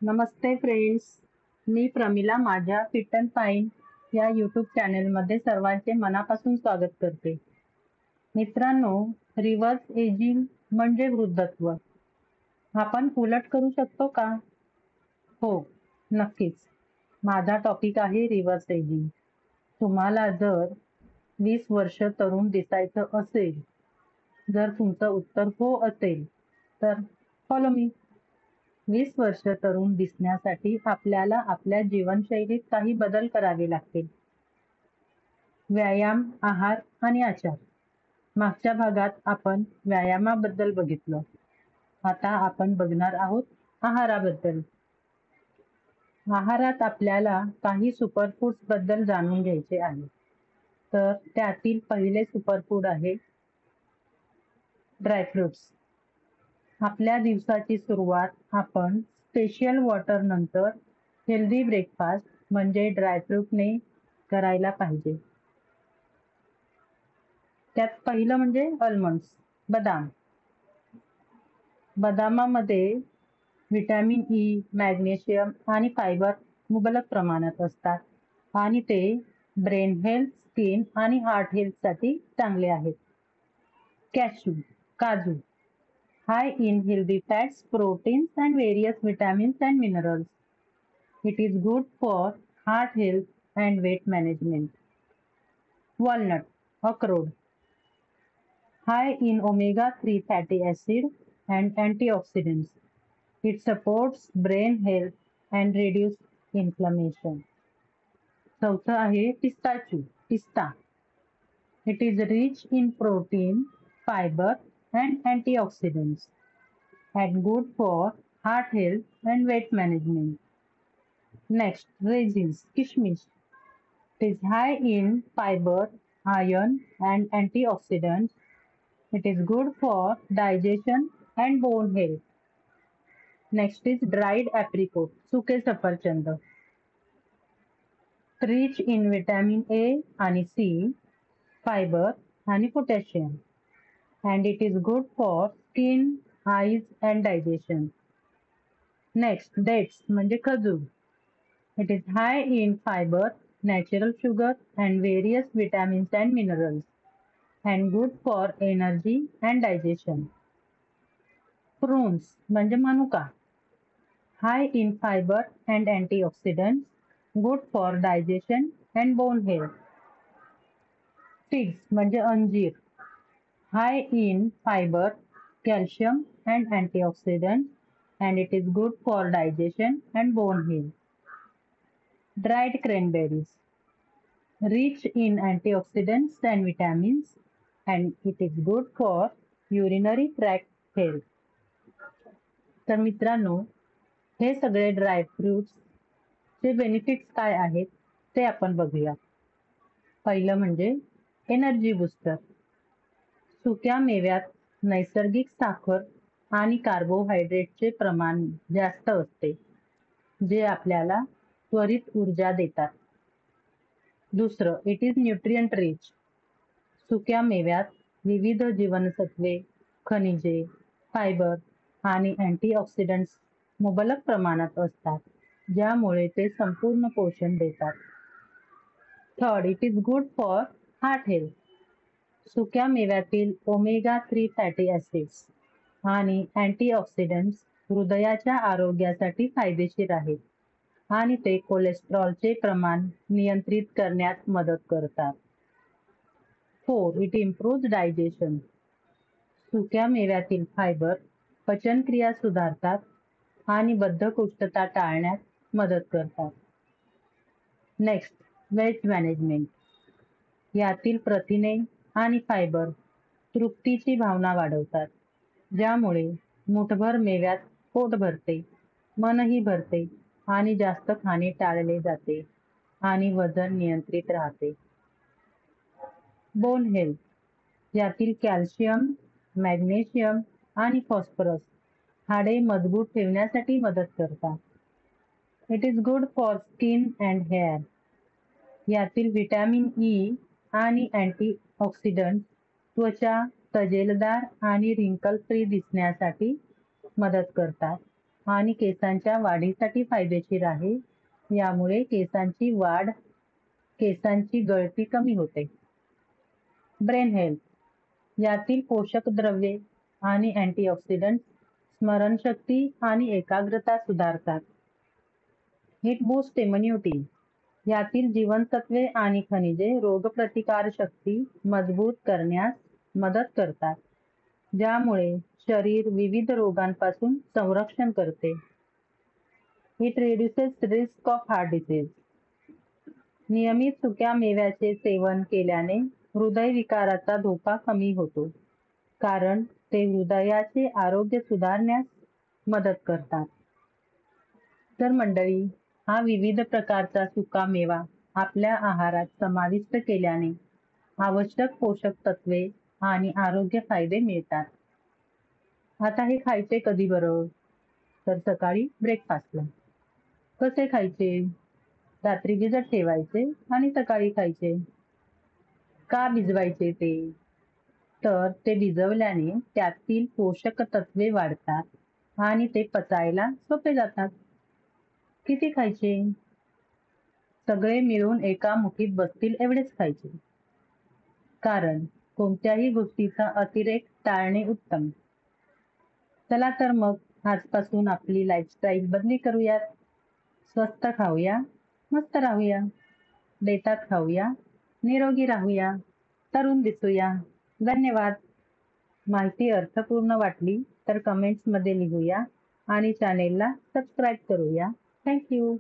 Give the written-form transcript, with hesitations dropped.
नमस्ते friends, मी प्रमिला माझ्या fit and fine या YouTube चॅनेलमध्ये सर्वांचे मनापासून स्वागत करते. मित्रांनो, रिव्हर्स एजिंग म्हणजे वृद्धत्व. आपण उलट करू शकतो का? हो, नक्कीच. माझा टॉपिक आहे रिव्हर्स एजिंग. तुम्हाला जर 20 वर्ष तरुण दिसायचं असेल, जर तुमचं उत्तर हो असेल, तर फॉलो मी. 20 वर्ष तरुण दिसण्यासाठी आपल्याला आपल्या जीवनशैलीत काही बदल करावे लागतील. व्यायाम, आहार आणि आचार. मागच्या भागात आपण व्यायामाबद्दल बघितलं. आता आपण बघणार आहोत आहाराबद्दल. आहारात आपल्याला काही सुपरफूड्स बद्दल जाणून घ्यायचे आहे. तर त्यातील पहिले सुपरफूड आहे ड्रायफ्रुट्स. आपल्या दिवसाची सुरुवात आपण स्पेशल वॉटर नंतर हेल्दी ब्रेकफास्ट म्हणजे ड्रायफ्रूटने करायला पाहिजे. त्यात पहिलं म्हणजे आल्मंड्स, बदाम. बदामामध्ये व्हिटॅमिन ई, मॅग्नेशियम आणि फायबर मुबलक प्रमाणात असतात आणि ते ब्रेन हेल्थ, स्किन आणि हार्ट हेल्थसाठी चांगले आहेत. कॅश्यू, काजू, high in healthy fats, proteins and various vitamins and minerals. It is good for heart health and weight management. Walnut, अक्रोड, high in omega-3 fatty acid and antioxidants. It supports brain health and reduce inflammation. चौथं आहे पिस्ताच्यू, पिस्ता. It is rich in protein, fiber and antioxidants and good for heart health and weight management. Next, raisins, kishmish. It is high in fiber, iron and antioxidants. It is good for digestion and bone health. Next is dried apricot, सुके सफरचंद. Rich in vitamin A आणि C, fiber आणि potassium. And it is good for skin, eyes and digestion. Next, dates म्हणजे खजूर. It is high in fiber, natural sugar and various vitamins and minerals and good for energy and digestion. Prunes म्हणजे मनुका. High in fiber and antioxidants, good for digestion and bone health. Figs म्हणजे अंजीर. High in fiber, calcium and antioxidants and it is good for digestion and bone health. Dried cranberries, rich in antioxidants and vitamins and it is good for urinary tract health. तर मित्रांनो, हे सगळे dry fruits चे benefits काय आहेत ते आपण बघूया. पहिलं म्हणजे एनर्जी बूस्टर. सुक्या मेव्यात नैसर्गिक साखर आणि कार्बोहायड्रेटचे प्रमाण जास्त असते, जे आपल्याला त्वरित ऊर्जा देतात. दुसरं, इट इज न्यूट्रिएंट रिच. सुक्या मेव्यात विविध जीवनसत्वे, खनिजे, फायबर आणि अँटीऑक्सिडंट्स मुबलक प्रमाणात असतात, ज्यामुळे ते संपूर्ण पोषण देतात. Third, it is good for heart health. सुक्या मेव्यातील ओमेगा-3 फॅटी ॲसिड्स आणि अँटीऑक्सिडंट्स हृदयाच्या आरोग्यासाठी फायदेशीर आहेत आणि ते कोलेस्ट्रॉलचे प्रमाण नियंत्रित करण्यात मदत करतात. 4, इट इम्प्रूव्ज डायजेशन. सुक्या मेव्यातील फायबर पचनक्रिया सुधारतात आणि बद्धकोष्ठता टाळण्यात मदत करतात. Next, weight management. यातील प्रथिने आणि फायबर तृप्तीची भावना वाढवतात, ज्यामुळे मुठभर मेव्यात पोट भरते, मनही भरते आणि जास्त खाणे टाळले जाते आणि वजन नियंत्रित राहते. Bone health. यातील कॅल्शियम, मॅग्नेशियम आणि फॉस्फरस हाडे मजबूत ठेवण्यासाठी मदत करतात. It is good for skin and hair. यातील व्हिटॅमिन ई आणि अँटीऑक्सिडंट त्वचा तजेलदार आणि रिंकल फ्री दिसण्यासाठी मदत करतात आणि केसांच्या वाढीसाठी फायदेशीर आहे. यामुळे केसांची वाढ, केसांची गळती कमी होते. ब्रेन हेल्थ, यातील पोषक द्रव्ये आणि अँटीऑक्सिडंट स्मरणशक्ती आणि एकाग्रता सुधारतात. हिट बूस्ट इम्युनिटी, यातील जीवनसत्वे आणि खनिजे रोगप्रतिकारशक्ती मजबूत करण्यास मदत करतात, ज्यामुळे शरीर विविध रोगांपासून संरक्षण करते. It reduces risk of heart disease, नियमित सुक्या मेव्याचे सेवन केल्याने हृदयविकाराचा धोका कमी होतो, कारण ते हृदयाचे आरोग्य सुधारण्यास मदत करतात. तर मंडळी, हा विविध प्रकारचा सुका मेवा आपल्या आहारात समाविष्ट केल्याने आवश्यक पोषक तत्वे आणि आरोग्य फायदे मिळतात. आता हे खायचे कधी बरं? तर सकाळी ब्रेकफास्टला. कसे खायचे? रात्री भिजत ठेवायचे आणि सकाळी खायचे. का भिजवायचे ते? तर ते भिजवल्याने त्यातील पोषक तत्वे वाढतात आणि ते पचायला सोपे जातात. किती खायचे? सगळे मिळून एका मुठीत बसतील एवढेच खायचे, कारण कोणत्याही गोष्टीचा अतिरेक टाळणे उत्तम. चला तर मग आजपासून आपली लाईफस्टाईल बदली करूयात. स्वस्त खाऊया, मस्त राहूया, बेतात खाऊया, निरोगी राहूया, तरुण दिसूया. धन्यवाद. माहिती अर्थपूर्ण वाटली तर कमेंट्समध्ये लिहूया आणि चॅनेलला सबस्क्राईब करूया. थँक्यू.